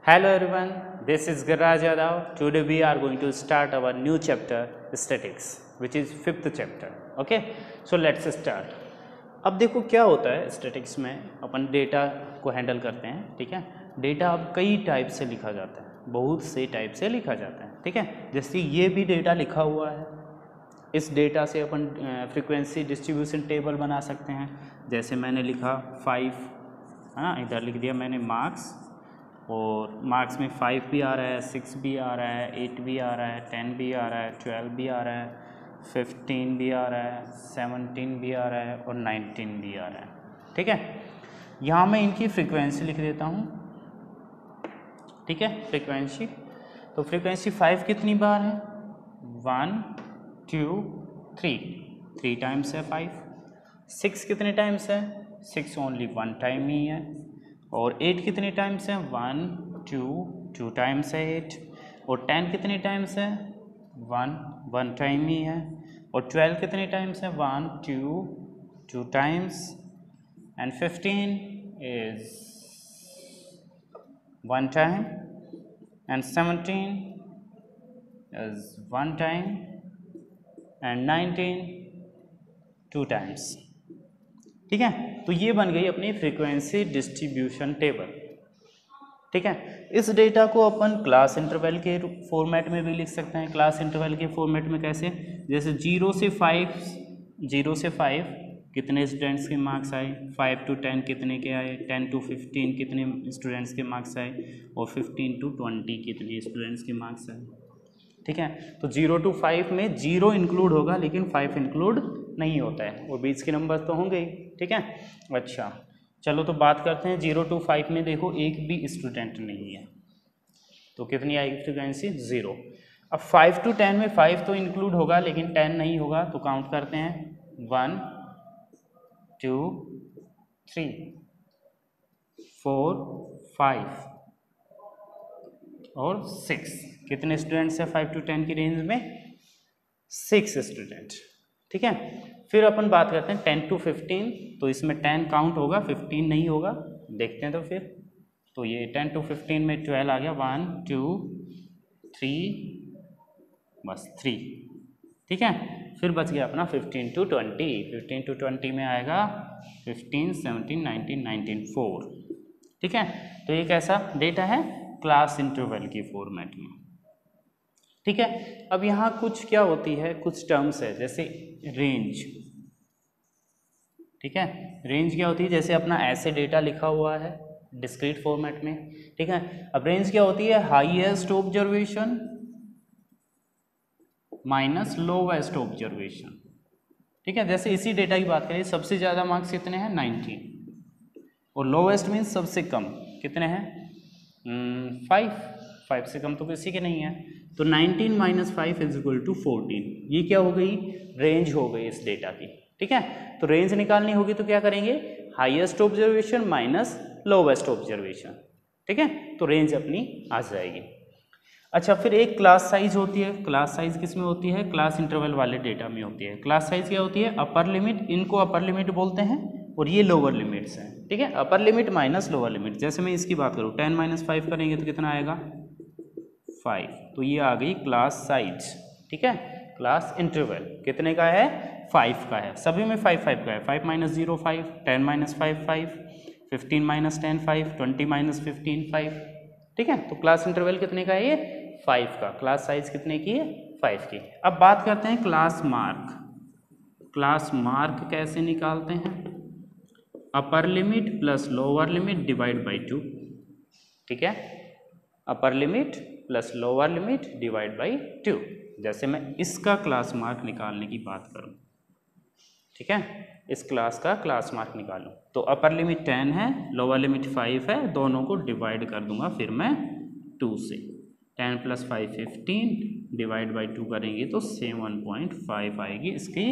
Hello everyone, this is Giraj Yadav. Today we are going to start our new chapter statics, which is 5th chapter. Okay, so let's start. अब देखो क्या होता है statics में, अपन data को handle करते हैं. ठीक है, डेटा अब कई टाइप से लिखा जाता है, बहुत से टाइप से लिखा जाता है. ठीक है, जैसे ये भी डेटा लिखा हुआ है, इस डेटा से अपन फ्रीक्वेंसी डिस्ट्रीब्यूशन टेबल बना सकते हैं. जैसे मैंने लिखा 5, हाँ इधर लिख दिया मैंने मार्क्स, और मार्क्स में 5 भी आ रहा है, 6 भी आ रहा है, 8 भी आ रहा है, 10 भी आ रहा है, 12 भी आ रहा है, 15 भी आ रहा है, 17 भी आ रहा है और 19 भी आ रहा है. ठीक है, यहाँ मैं इनकी फ्रीक्वेंसी लिख देता हूँ. ठीक है, फ्रीक्वेंसी, तो फ्रीक्वेंसी 5 कितनी बार है? 1 2 3 टाइम्स है 5. 6 कितने टाइम्स है? 6 ओनली 1 टाइम ही है. और 8 कितने टाइम्स है? 1 2 टाइम्स है 8. और 10 कितने टाइम्स है? 1 टाइम ही है. और 12 कितने टाइम्स है? 1 2 times. And 15 is 1 time. And 17 is 1 time. And 19 2 times. ठीक है, तो ये बन गई अपनी फ्रीक्वेंसी डिस्ट्रीब्यूशन टेबल. ठीक है, इस डेटा को अपन क्लास इंटरवल के फॉर्मेट में भी लिख सकते हैं. क्लास इंटरवल के फॉर्मेट में कैसे? जैसे 0 से 5 कितने स्टूडेंट्स के मार्क्स आए, 5 to 10 कितने के आए, 10 to 15 कितने स्टूडेंट्स के मार्क्स आए, और 15 to 20 कितने स्टूडेंट्स के मार्क्स आए. ठीक है, तो 0 to 5 में 0 इंक्लूड होगा लेकिन 5 इंक्लूड नहीं होता है, और बीच के नंबर तो होंगे ही. ठीक है, अच्छा चलो तो बात करते हैं 0 to 5 में. देखो एक भी स्टूडेंट नहीं है, तो कितनी आएगी फ्रीक्वेंसी? 0. अब 5 to 10 में 5 तो इंक्लूड होगा लेकिन 10 नहीं होगा, तो काउंट करते हैं 1 2 3 4 5 और 6. कितने स्टूडेंट्स हैं 5 to 10 की रेंज में? 6 स्टूडेंट. ठीक है, फिर अपन बात करते हैं 10 to 15. तो इसमें 10 काउंट होगा, 15 नहीं होगा. देखते हैं तो फिर, तो ये 10 to 15 में 12 आ गया. 1 2 3 बस 3. ठीक है, फिर बच गया अपना 15 to 20. 15 to 20 में आएगा 15 17 19 4. ठीक है, तो ये कैसा डेटा है? क्लास इंटरवल की फॉर्मेट में. ठीक है, अब यहाँ कुछ क्या होती है, कुछ टर्म्स है जैसे रेंज. ठीक है, रेंज क्या होती है? जैसे अपना ऐसे डेटा लिखा हुआ है डिस्क्रीट फॉर्मेट में. ठीक है, अब रेंज क्या होती है? Highest observation minus lowest observation. ठीक है, जैसे इसी डेटा की बात करें, सबसे ज़्यादा मार्क्स कितने हैं? 19. और लोवेस्ट मीन्स सबसे कम कितने हैं? 5 से कम तो किसी के नहीं है. तो 19 - 5 इज इक्वल टू 14. ये क्या हो गई? रेंज हो गई इस डेटा की. ठीक है, तो रेंज निकालनी होगी तो क्या करेंगे? Highest observation minus lowest observation. ठीक है, तो रेंज अपनी आ जाएगी. अच्छा, फिर एक क्लास साइज होती है. क्लास साइज किस में होती है? क्लास इंटरवल वाले डेटा में होती है. क्लास साइज क्या होती है? अपर लिमिट, इनको अपर लिमिट बोलते हैं, और ये लोअर लिमिट्स हैं. ठीक है, upper limit minus lower limit. जैसे मैं इसकी बात करूँ, 10 - 5 करेंगे तो कितना आएगा? 5. तो ये आ गई क्लास साइज. ठीक है, क्लास इंटरवल कितने का है? 5 का है. सभी में 5 5 का है. 5 - 0 5, 10 - 5 5, 15 - 10 5, 20 - 15 5. ठीक है, तो क्लास इंटरवल कितने का है? ये 5 का. क्लास साइज कितने की है? 5 की. अब बात करते हैं क्लास मार्क. क्लास मार्क कैसे निकालते हैं? Upper limit plus lower limit divide by 2. ठीक है, upper limit plus lower limit divide by 2. जैसे मैं इसका क्लास मार्क निकालने की बात करूं, ठीक है, इस क्लास का क्लास मार्क निकालूं, तो अपर लिमिट 10 है, लोअर लिमिट 5 है, दोनों को डिवाइड कर दूंगा फिर मैं 2 से. 10 + 5 15 डिवाइड बाई 2 करेंगे तो 7.5 आएगी इसकी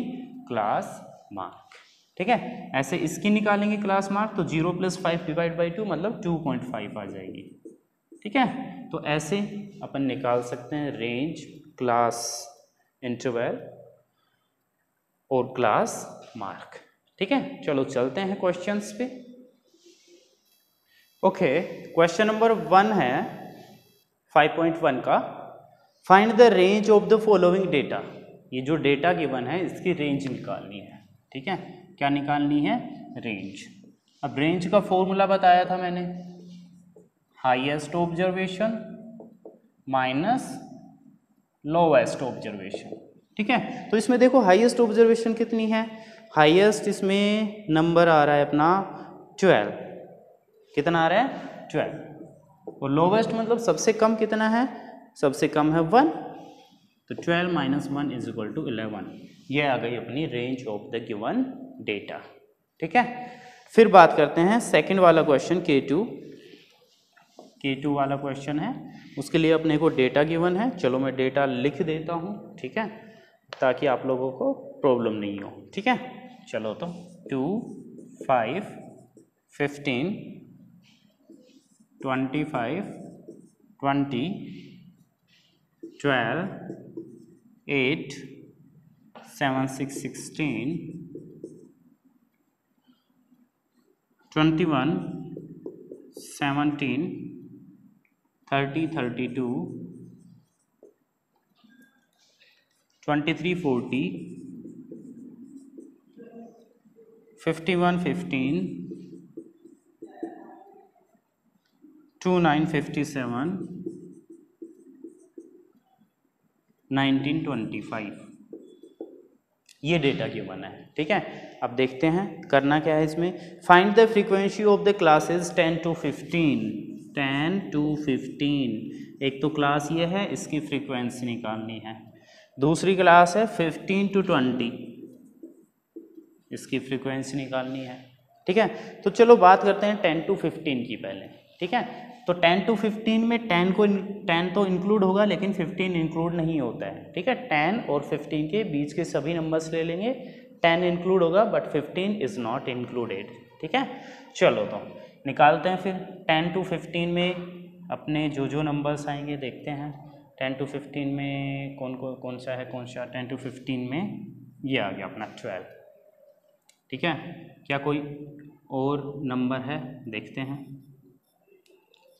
क्लास मार्क. ठीक है, ऐसे इसकी निकालेंगे क्लास मार्क तो 0 + 5 डिवाइड बाई 2 मतलब 2.5 आ जाएगी. ठीक है, तो ऐसे अपन निकाल सकते हैं रेंज, क्लास इंटरवल और क्लास मार्क. ठीक है, चलो चलते हैं क्वेश्चंस पे. ओके, क्वेश्चन नंबर 1 है 5.1 का find the range of the following data. ये जो डेटा गिवन है इसकी रेंज निकालनी है, ठीक है। क्या निकालनी है? रेंज। अब रेंज का फॉर्मूला बताया था मैंने, highest observation minus lowest observation, ठीक है। तो इसमें देखो हाईएस्ट ऑब्जर्वेशन कितनी है, हाईएस्ट इसमें नंबर आ रहा है अपना 12, कितना आ रहा है 12, और लोवेस्ट मतलब सबसे कम कितना है, सबसे कम है 1, तो 12 माइनस 1 इज इक्वल टू 11। ये आ गई अपनी range of the given data, ठीक है। फिर बात करते हैं सेकंड वाला क्वेश्चन, K2 वाला क्वेश्चन है, उसके लिए अपने को डेटा गिवन है। चलो मैं डेटा लिख देता हूँ, ठीक है, ताकि आप लोगों को प्रॉब्लम नहीं हो, ठीक है। चलो तो 2, 5, 15, 25, 20, 12, 8, 7, 6, 16, 21, 17, 30, 32, 23, 40, 51, 15, 29, 57, 19, 25। ये डेटा गिवन है, ठीक है। अब देखते हैं करना क्या है इसमें। Find the frequency of the classes 10 to 15, 10 to 15। एक तो क्लास ये है, इसकी फ्रीक्वेंसी निकालनी है। दूसरी क्लास है 15 to 20, इसकी फ्रीक्वेंसी निकालनी है, ठीक है। तो चलो बात करते हैं 10 to 15 की पहले, ठीक है। तो 10 to 15 में 10 तो इंक्लूड होगा, लेकिन 15 इंक्लूड नहीं होता है, ठीक है। 10 और 15 के बीच के सभी नंबर्स ले लेंगे, 10 इंक्लूड होगा बट 15 इज नॉट इंक्लूडेड, ठीक है। चलो तो निकालते हैं फिर 10 to 15 में अपने जो नंबर्स आएंगे देखते हैं। 10 to 15 में कौन सा है, 10 to 15 में ये आ गया अपना 12, ठीक है। क्या कोई और नंबर है, देखते हैं।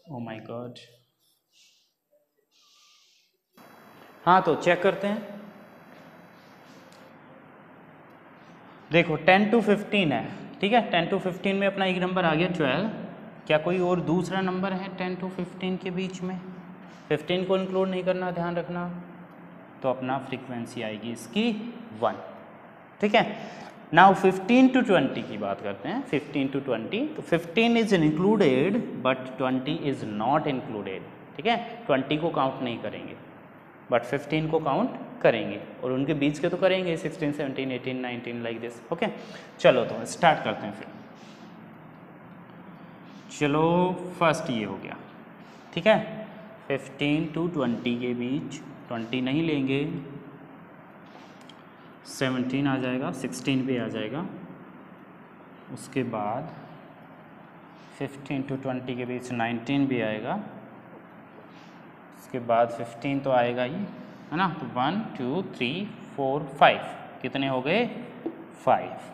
ओ माय गॉड, हाँ तो चेक करते हैं। देखो 10 to 15 है, ठीक है। 10 to 15 में अपना एक नंबर आ गया 12। क्या कोई और दूसरा नंबर है 10 to 15 के बीच में? 15 को इंक्लूड नहीं करना, ध्यान रखना। तो अपना फ्रीक्वेंसी आएगी इसकी 1, ठीक है। नाउ 15 to 20 की बात करते हैं। 15 to 20, तो 15 is included but 20 is not included, ठीक है। 20 को काउंट नहीं करेंगे बट 15 को काउंट करेंगे, और उनके बीच के तो करेंगे 16, 17, 18, 19 लाइक दिस, ओके। चलो तो स्टार्ट करते हैं फिर। चलो फर्स्ट ये हो गया, ठीक है। 15 to 20 के बीच 20 नहीं लेंगे, 17 आ जाएगा, 16 पे आ जाएगा। उसके बाद 15 to 20 के बीच 19 भी आएगा। उसके बाद 15 तो आएगा ही, है ना। तो 1, 2, 3, 4, 5 कितने हो गए? 5।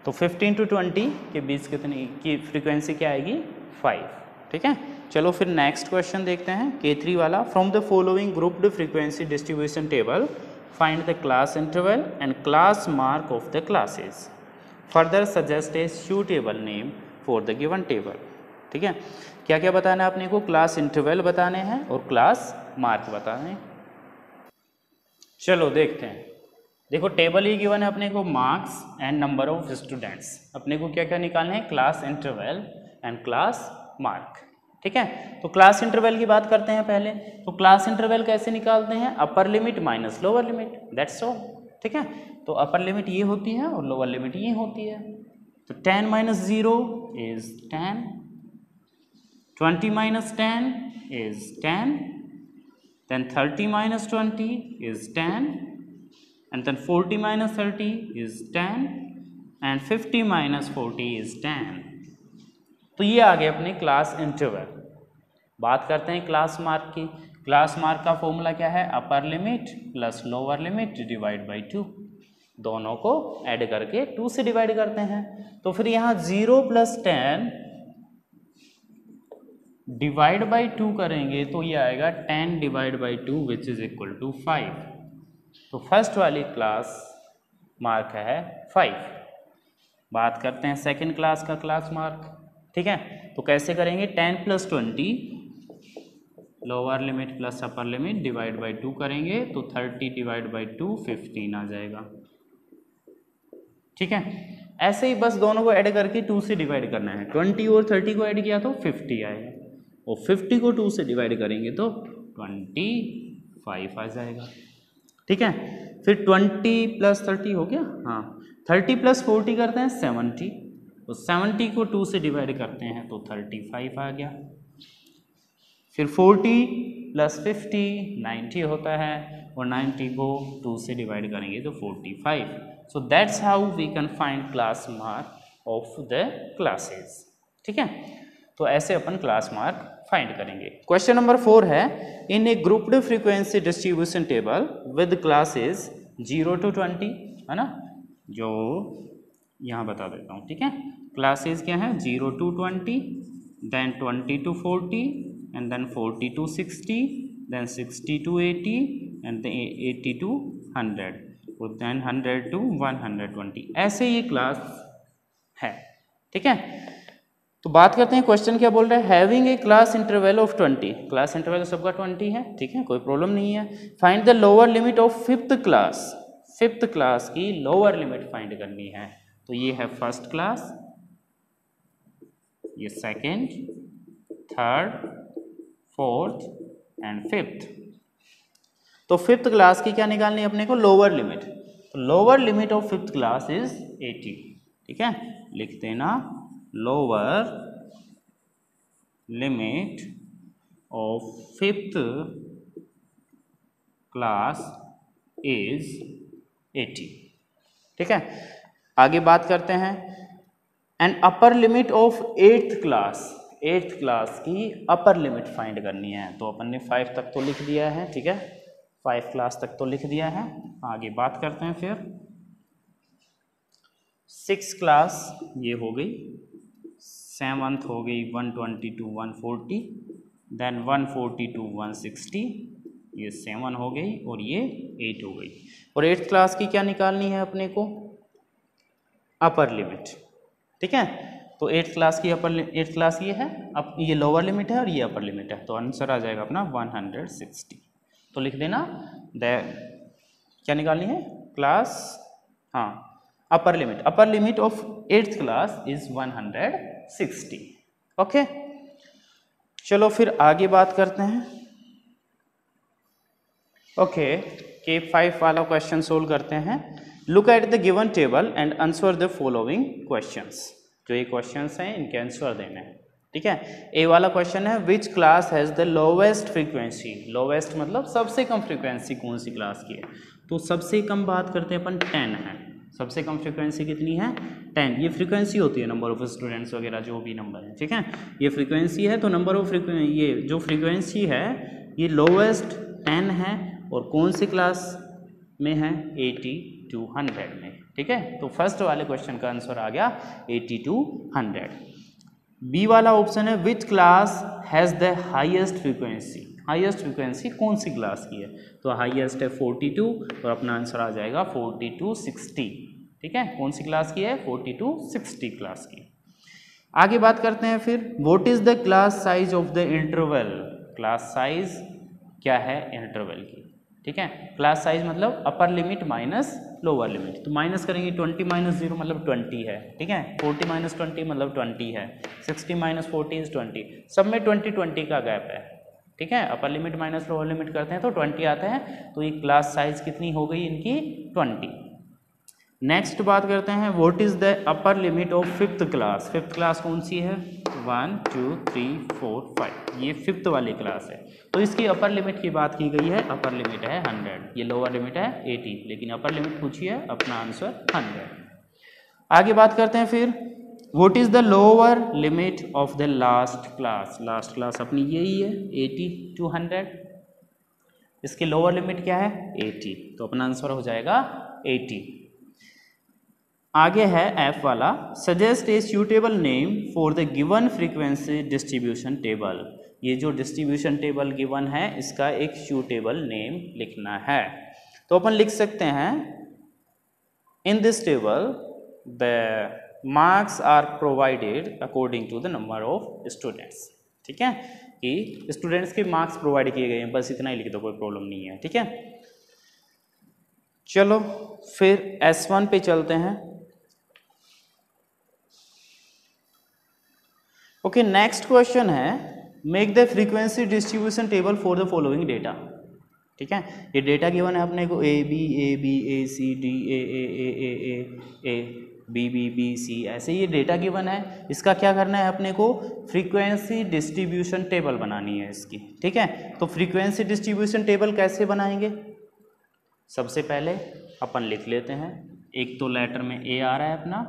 तो 15 to 20 के बीच कितनी की फ्रीक्वेंसी क्या आएगी? 5, ठीक है। चलो फिर नेक्स्ट क्वेश्चन देखते हैं, K3 वाला। From the following grouped frequency distribution table find the class interval and class mark of the classes. Further suggest a suitable name for the given table, ठीक है। क्या क्या बताना है अपने को? क्लास इंटरवल बताने हैं और क्लास मार्क बताने हैं। चलो देखते हैं। देखो टेबल ही गिवन है अपने को, marks and number of students. अपने को क्या क्या निकालने हैं? Class interval and class mark, ठीक है। तो क्लास इंटरवल की बात करते हैं पहले। तो क्लास इंटरवल कैसे निकालते हैं? Upper limit minus lower limit, that's all, ठीक है। तो अपर लिमिट ये होती है और लोअर लिमिट ये होती है। तो 10 minus 0 is 10, 20 minus 10 is 10, then 30 minus 20 is 10, and then 40 minus 30 is 10, and 50 minus 40 is 10। तो ये आ गए अपने क्लास इंटरवल। बात करते हैं क्लास मार्क की। क्लास मार्क का फॉर्मूला क्या है? Upper limit plus lower limit divide by 2, दोनों को ऐड करके 2 से डिवाइड करते हैं। तो फिर यहाँ 0 + 10 डिवाइड बाई 2 करेंगे तो ये आएगा 10 divide by 2 which is equal to 5। तो फर्स्ट वाली क्लास मार्क है 5। बात करते हैं सेकंड क्लास का क्लास मार्क, ठीक है। तो कैसे करेंगे, 10 plus 20 lower limit plus upper limit divide by 2 करेंगे तो 30 डिवाइड बाई 2 15 आ जाएगा, ठीक है। ऐसे ही बस दोनों को ऐड करके 2 से डिवाइड करना है। 20 और 30 को ऐड किया तो 50 आएगा, और 50 को 2 से डिवाइड करेंगे तो 25 आ जाएगा, ठीक है। फिर 20 प्लस 30 हो गया, हाँ। 30 प्लस 40 करते हैं 70, तो 70 को 2 से डिवाइड करते हैं तो 35 आ गया। फिर 40 प्लस 50 90 होता है, और 90 को 2 से डिवाइड करेंगे तो 45। So that's how we can find class mark of the classes, ठीक है। तो ऐसे अपन क्लास मार्क फाइंड करेंगे। क्वेश्चन नंबर 4 है, in a grouped frequency distribution table with classes 0 to 20, है ना, जो यहाँ बता देता हूँ, ठीक है। क्लासेस क्या है, 0 to 20, then 20 to 40, and then 40 to 60, then 60 to 80, and then 80 to 100, और then 100 to 120। ऐसे ये क्लास है, ठीक है। तो बात करते हैं क्वेश्चन क्या बोल रहा है, having a class interval of 20, class interval सबका 20 है, ठीक है, कोई प्रॉब्लम नहीं है। Find the lower limit of fifth class, fifth class की लोअर लिमिट फाइंड करनी है। तो ये है फर्स्ट क्लास, ये second, third, fourth and fifth. तो फिफ्थ क्लास की क्या निकालनी है अपने को, लोअर लिमिट। तो lower limit of fifth class is 80, ठीक है। लिख देना, lower limit of fifth class is 80, ठीक है। आगे बात करते हैं, and upper limit of eighth class, eighth class की अपर लिमिट फाइंड करनी है। तो अपन ने 5 तक तो लिख दिया है, ठीक है, 5 क्लास तक तो लिख दिया है। आगे बात करते हैं फिर 6 क्लास ये हो गई, 7th हो गई 120 to 140, देन 140 to 160, ये 7 हो गई, और ये 8 हो गई। और 8th क्लास की क्या निकालनी है अपने को, अपर लिमिट, ठीक है। तो 8th क्लास की एट्थ क्लास ये है, अब ये लोअर लिमिट है और ये अपर लिमिट है, तो आंसर आ जाएगा अपना 160। तो लिख देना क्या निकालनी है क्लास, हाँ, upper limit of 8th class is 160, okay. चलो फिर आगे बात करते हैं, ओके। K5 वाला क्वेश्चन सोल्व करते हैं। Look at the given table and answer the following questions. जो ये क्वेश्चंस हैं इनके आंसर देने हैं, ठीक है। ए वाला क्वेश्चन है, which class has the lowest frequency, lowest मतलब सबसे कम फ्रीक्वेंसी कौन सी क्लास की है। तो सबसे कम बात करते हैं अपन 10 है, सबसे कम फ्रीक्वेंसी कितनी है 10। ये फ्रीक्वेंसी होती है, नंबर ऑफ स्टूडेंट्स वगैरह जो भी नंबर है, ठीक है। ये फ्रीक्वेंसी है, तो नंबर ऑफ ये जो फ्रीक्वेंसी है ये लोवेस्ट 10 है, और कौन सी क्लास में है 80 to 100 में, ठीक है। तो फर्स्ट वाले क्वेश्चन का आंसर आ गया 80 to 100। बी वाला ऑप्शन है, which class has the highest frequency, highest frequency कौन सी क्लास की है। तो हाईएस्ट है 42, और अपना आंसर आ जाएगा 40 to 60, ठीक है। कौन सी क्लास की है, 40 to 60 क्लास की। आगे बात करते हैं फिर, what is the class size of the interval, class size क्या है इंटरवल की, ठीक है। क्लास साइज मतलब upper limit minus lower limit, तो माइनस करेंगे 20 माइनस 0 मतलब 20 है, ठीक है। 40 माइनस 20 मतलब 20 है, 60 माइनस 40 इज 20, सब में 20 का गैप है, ठीक है। Upper limit minus lower limit करते हैं तो 20 आता है, तो ये क्लास साइज कितनी हो गई इनकी 20। नेक्स्ट बात करते हैं, what is the upper limit of fifth class, fifth class कौन सी है 1 2 3 4 5, ये फिफ्थ वाली क्लास है। तो इसकी अपर लिमिट की बात की गई है, अपर लिमिट है 100, ये लोअर लिमिट है 80, लेकिन अपर लिमिट पूछी है, अपना आंसर 100। आगे बात करते हैं फिर, what is the lower limit of the last class, last class अपनी यही है 80 to 100, इसकी लोअर लिमिट क्या है 80, तो अपना आंसर हो जाएगा 80। आगे है एफ वाला, suggest a suitable name for the given frequency distribution table. ये जो डिस्ट्रीब्यूशन टेबल गिवन है इसका एक सूटेबल नेम लिखना है। तो अपन लिख सकते हैं in this table the marks are provided according to the number of students. ठीक है, कि स्टूडेंट्स के मार्क्स प्रोवाइड किए गए हैं, बस इतना ही लिख दो, कोई प्रॉब्लम नहीं है। ठीक है, चलो फिर S1 पे चलते हैं। ओके, नेक्स्ट क्वेश्चन है make the frequency distribution table for the following data. ठीक है, ये डेटा गिवन है अपने को A B A C D A B B B C, ऐसे ये डेटा गिवन है। इसका क्या करना है अपने को, फ्रीक्वेंसी डिस्ट्रीब्यूशन टेबल बनानी है इसकी। ठीक है, तो फ्रीक्वेंसी डिस्ट्रीब्यूशन टेबल कैसे बनाएंगे, सबसे पहले अपन लिख लेते हैं। एक तो लेटर में ए आ रहा है अपना,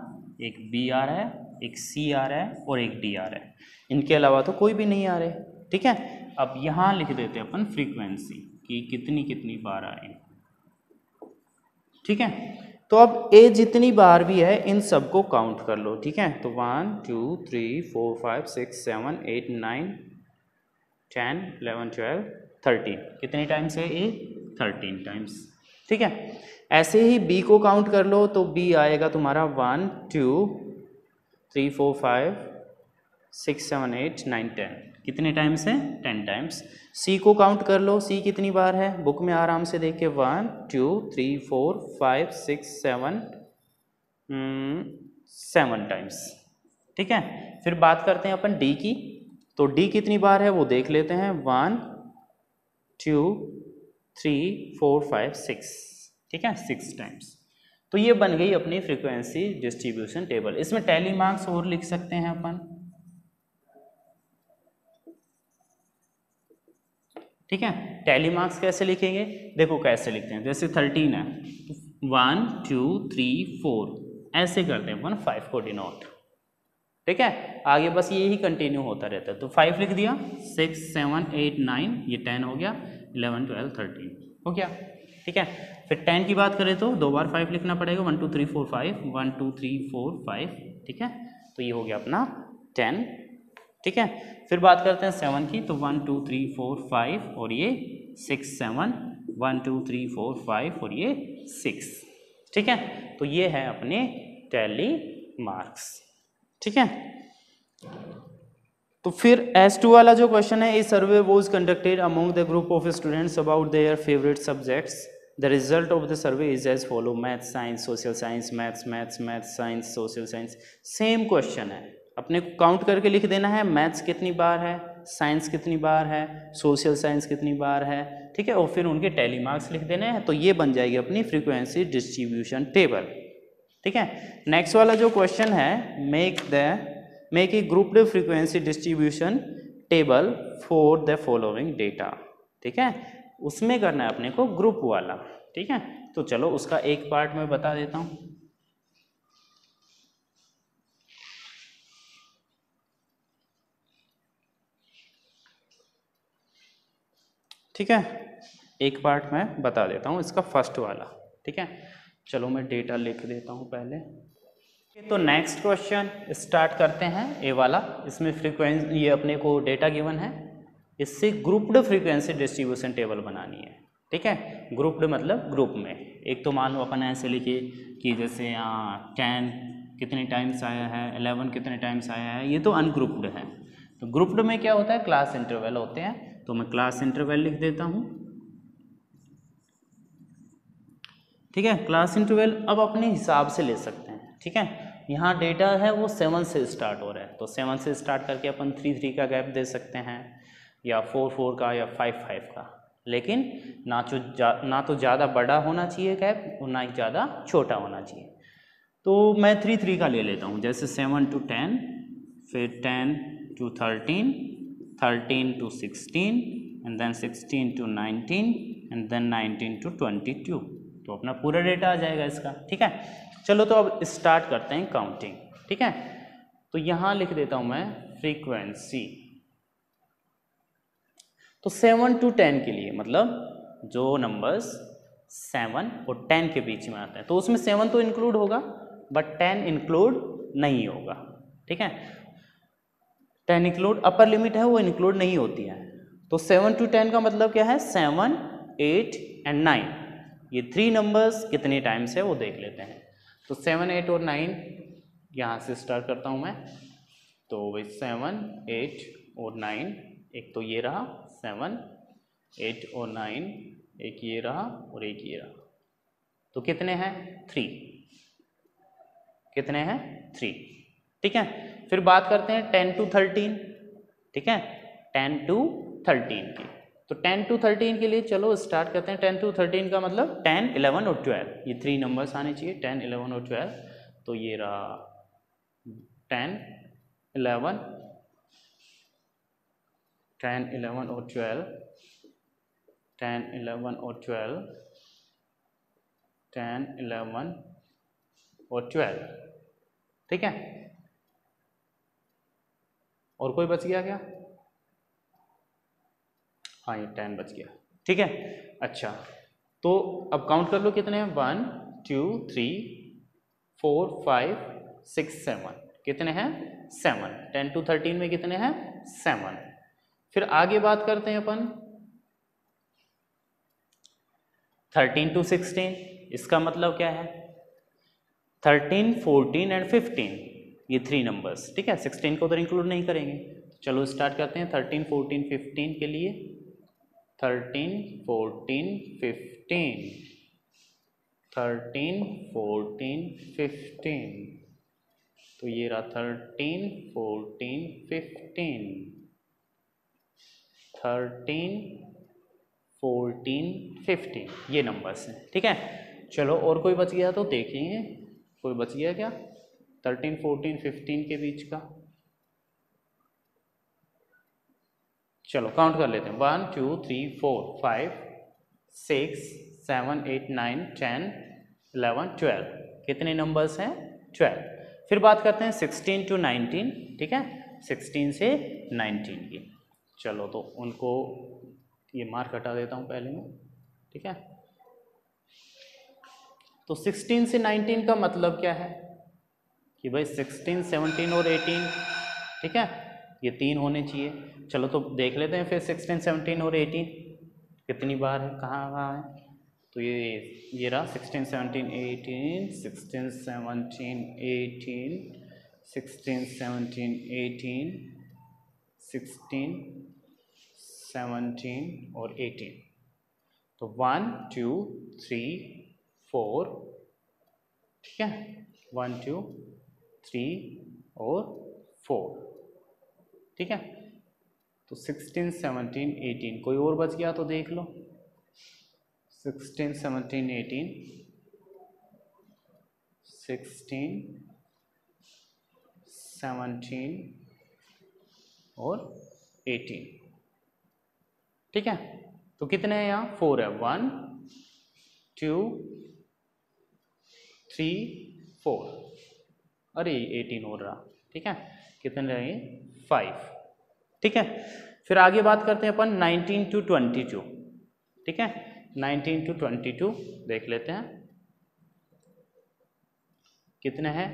एक बी आ रहा है, एक सी आ रहा है और एक डी आ रहा है, इनके अलावा तो कोई भी नहीं आ रहे। ठीक है, अब यहाँ लिख देते हैं अपन फ्रीक्वेंसी कि कितनी कितनी बार आए। ठीक है, तो अब ए जितनी बार भी है इन सबको काउंट कर लो। ठीक है, तो 1 2 3 4 5 6 7 8 9 10 11 12 13, कितने टाइम्स है ए, 13 टाइम्स। ठीक है, ऐसे ही बी को काउंट कर लो, तो बी आएगा तुम्हारा 1 2 3 4 5 6 7 8 9 10, कितने टाइम्स है, 10 टाइम्स। सी को काउंट कर लो, सी कितनी बार है, बुक में आराम से देख के 1 2 3 4 5 6 7 टाइम्स। ठीक है, फिर बात करते हैं अपन डी की, तो डी कितनी बार है वो देख लेते हैं, 1 2 3 4 5 6। ठीक है, 6 टाइम्स। तो ये बन गई अपनी फ्रीक्वेंसी डिस्ट्रीब्यूशन टेबल। इसमें टैली मार्क्स और लिख सकते हैं अपन। ठीक है, टैली मार्क्स कैसे लिखेंगे, देखो कैसे लिखते हैं, जैसे 13 है, 1 2 3 4 ऐसे करते हैं अपन 5 को डिनोट। ठीक है, आगे बस यही कंटिन्यू होता रहता है। तो 5 लिख दिया, 6 7 8 9, ये 10 हो गया, 11 12 13 हो गया। ठीक है, फिर 10 की बात करें तो 2 बार 5 लिखना पड़ेगा, 1 2 3 4 5 1 2 3 4 5। ठीक है, तो ये हो गया अपना 10। ठीक है, फिर बात करते हैं 7 की, तो 1 2 3 4 5 और ये 6 7 1 2 3 4 5 और ये 6। ठीक है, तो ये है अपने टैली मार्क्स। ठीक है, तो फिर S2 वाला जो क्वेश्चन है, a survey was conducted among the group of students about their favourite subjects. The result of the survey is as follow, maths science social science, maths maths maths science social science. Same question है, अपने को count करके लिख देना है, maths कितनी बार है, science कितनी बार है, सोशल साइंस कितनी बार है। ठीक है, और फिर उनके टैली मार्क्स लिख देने हैं, तो ये बन जाएगी अपनी फ्रीक्वेंसी डिस्ट्रीब्यूशन टेबल। ठीक है, नेक्स्ट वाला जो क्वेश्चन है, make a grouped frequency distribution table for the following data. ठीक है, उसमें करना है अपने को ग्रुप वाला। ठीक है, तो चलो उसका एक पार्ट मैं बता देता हूँ। ठीक है, एक पार्ट मैं बता देता हूँ इसका फर्स्ट वाला। ठीक है, चलो मैं डेटा लिख देता हूँ पहले। तो नेक्स्ट क्वेश्चन स्टार्ट करते हैं, ए वाला। इसमें फ्रीक्वेंसी, ये अपने को डेटा गिवन है, इससे ग्रुप्ड फ्रीक्वेंसी डिस्ट्रीब्यूशन टेबल बनानी है। ठीक है, ग्रुप्ड मतलब ग्रुप में। एक तो मान लो अपन ऐसे लिखे कि जैसे 10 कितने टाइम्स आया है, 11 कितने टाइम्स आया है, ये तो अनग्रुप्ड है। तो ग्रुप्ड में क्या होता है, क्लास इंटरवल होते हैं, तो मैं क्लास इंटरवल लिख देता हूँ। ठीक है, क्लास इंटरवल अब अपने हिसाब से ले सकते हैं। ठीक है, यहाँ डेटा है वो 7 से स्टार्ट हो रहा है, तो 7 से स्टार्ट करके अपन 3 3 का गैप दे सकते हैं, या 4 4 का, या 5 5 का। लेकिन ना तो ज़्यादा बड़ा होना चाहिए गैप और ना ही ज़्यादा छोटा होना चाहिए। तो मैं 3 3 का ले लेता हूँ, जैसे 7 to 10, फिर 10 to 13, 13 to 16, and then 16 to 19, and then 19 to 22। तो अपना पूरा डेटा आ जाएगा इसका। ठीक है, चलो तो अब स्टार्ट करते हैं काउंटिंग। ठीक है, तो यहाँ लिख देता हूँ मैं फ्रीक्वेंसी। तो 7 to 10 के लिए, मतलब जो नंबर्स 7 और 10 के बीच में आते हैं, तो उसमें 7 तो इंक्लूड होगा, बट 10 इंक्लूड नहीं होगा, ठीक है। 10 इंक्लूड अपर लिमिट है वो इंक्लूड नहीं होती है। तो 7 to 10 का मतलब क्या है, 7, 8 एंड 9, ये 3 नंबर्स कितने टाइम्स है वो देख लेते हैं। तो 7, 8 और 9 यहाँ से स्टार्ट करता हूँ मैं। तो वही 7, 8 और 9, एक तो ये रहा 7, 8 और 9, एक ये रहा और एक ये रहा। तो कितने हैं, 3, कितने हैं 3, ठीक है। फिर बात करते हैं 10 to 13, ठीक है, 10 to 13 की। तो 10 to 13 के लिए चलो स्टार्ट करते हैं। 10 to 13 का मतलब 10, 11 और 12, ये 3 नंबर्स आने चाहिए, 10, 11 और 12। तो ये रहा 10, 11, 10, 11 और 12, 10, 11 और 12, 10, 11 और 12, ठीक है। और कोई बच गया क्या, हाँ ये 10 बच गया, ठीक है। अच्छा तो अब काउंट कर लो कितने हैं, 1, 2, 3, 4, 5, 6, 7, कितने हैं 7। 10 to 13 में कितने हैं 7। फिर आगे बात करते हैं अपन 13 to 16, इसका मतलब क्या है 13, 14 एंड 15, ये 3 नंबर्स, ठीक है। 16 को तो इंक्लूड नहीं करेंगे। चलो स्टार्ट करते हैं 13, 14, 15 के लिए। 13, 14, 15, 13, 14, 15, तो ये रहा 13, 14, 15, 13, 14, 15, ये नंबर्स हैं, ठीक है। चलो और कोई बच गया तो देखेंगे, कोई बच गया क्या 13, 14, 15 के बीच का। चलो काउंट कर लेते हैं 1, 2, 3, 4, 5, 6, 7, 8, 9, 10, 11, 12, कितने नंबर्स हैं 12। फिर बात करते हैं 16 to 19, ठीक है, 16 से 19 की। चलो तो उनको ये मार्क हटा देता हूँ पहले में, ठीक है। तो 16 से 19 का मतलब क्या है कि भाई 16, 17 और 18, ठीक है, ये 3 होने चाहिए। चलो तो देख लेते हैं फिर 16, 17 और 18 कितनी बार है, कहाँ कहाँ है। तो ये रहा 16, 17, 18, 16, 17, 18, 16, 17, 18, 16, 17 और 18। तो 1, 2, 3, 4, ठीक है, 1, 2, 3 और 4, ठीक है। तो 16, 17, 18, कोई और बच गया तो देख लो। 16, 17, 18, 16, 17 और 18, ठीक है। तो कितने हैं यहाँ 4 है, 1, 2, 3, 4, अरे 18 हो रहा, ठीक है, कितने रहे 5, ठीक है। फिर आगे बात करते हैं अपन 19 to 22, ठीक है, 19 to 22 देख लेते हैं कितने हैं।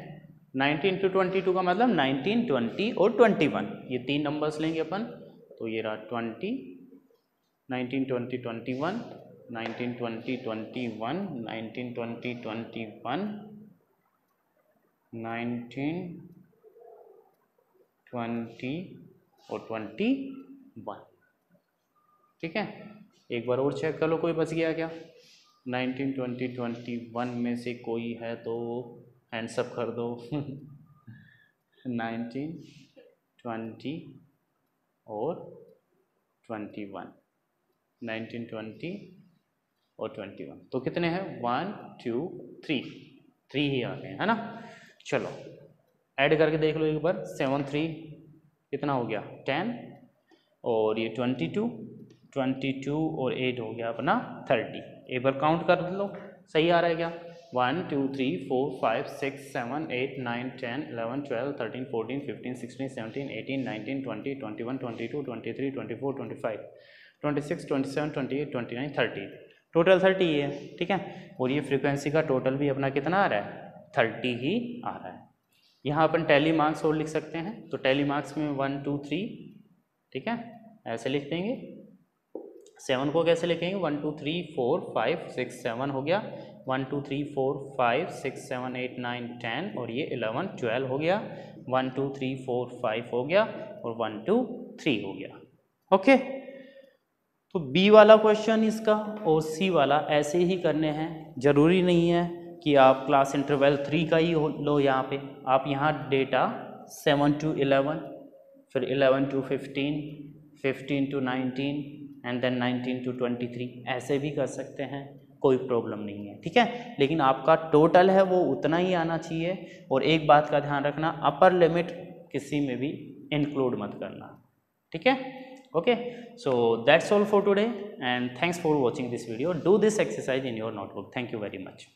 19 to 22 का मतलब 19, 20 और 21, ये 3 नंबर्स लेंगे अपन। तो ये रहा 20, 19, 20, 21, 19, 20, 21, 19, 20, 21, 19, 20 और 21, ठीक है। एक बार और चेक कर लो कोई बच गया क्या। 19, 20, 21 में से कोई है तो हैंड्स अप कर दो 19, 20 और 21, 19, 20 और 21, तो कितने हैं 1, 2, 3 ही आ गए हैं, है ना। चलो ऐड करके देख लो एक बार, 7, 3 कितना हो गया 10, और ये 22 और 8 हो गया अपना 30। एक बार काउंट कर लो सही आ रहा है क्या। 1, 2, 3, 4, 5, 6, 7, 8, 9, 10, 11, 12, 13, 14, 15, 16, 17, 18, 19, 20, 21, 22, 23, 24, 25, 26, 27, 28, 29, 30, टोटल 30 है, ठीक है। और ये फ्रीक्वेंसी का टोटल भी अपना कितना आ रहा है 30 ही आ रहा है। यहाँ अपन टैली मार्क्स और लिख सकते हैं, तो टैली मार्क्स में 1 2 3, ठीक है, ऐसे लिख देंगे। 7 को कैसे लिखेंगे, 1 2 3 4 5 6 7 हो गया, 1 2 3 4 5 6 7 8 9 10 और ये 11 12 हो गया, 1 2 3 4 5 हो गया और 1 2 3 हो गया। ओके, तो बी वाला क्वेश्चन इसका और सी वाला ऐसे ही करने हैं। जरूरी नहीं है कि आप क्लास इंटरवल 3 का ही लो, यहाँ पे आप यहाँ डेटा 7 to 11, फिर 11 to 15, 15 to 19 and then 19 to 23 ऐसे भी कर सकते हैं, कोई प्रॉब्लम नहीं है, ठीक है। लेकिन आपका टोटल है वो उतना ही आना चाहिए। और एक बात का ध्यान रखना, अपर लिमिट किसी में भी इंक्लूड मत करना, ठीक है। Okay, so that's all for today and thanks for watching this video. Do this exercise in your notebook. Thank you very much.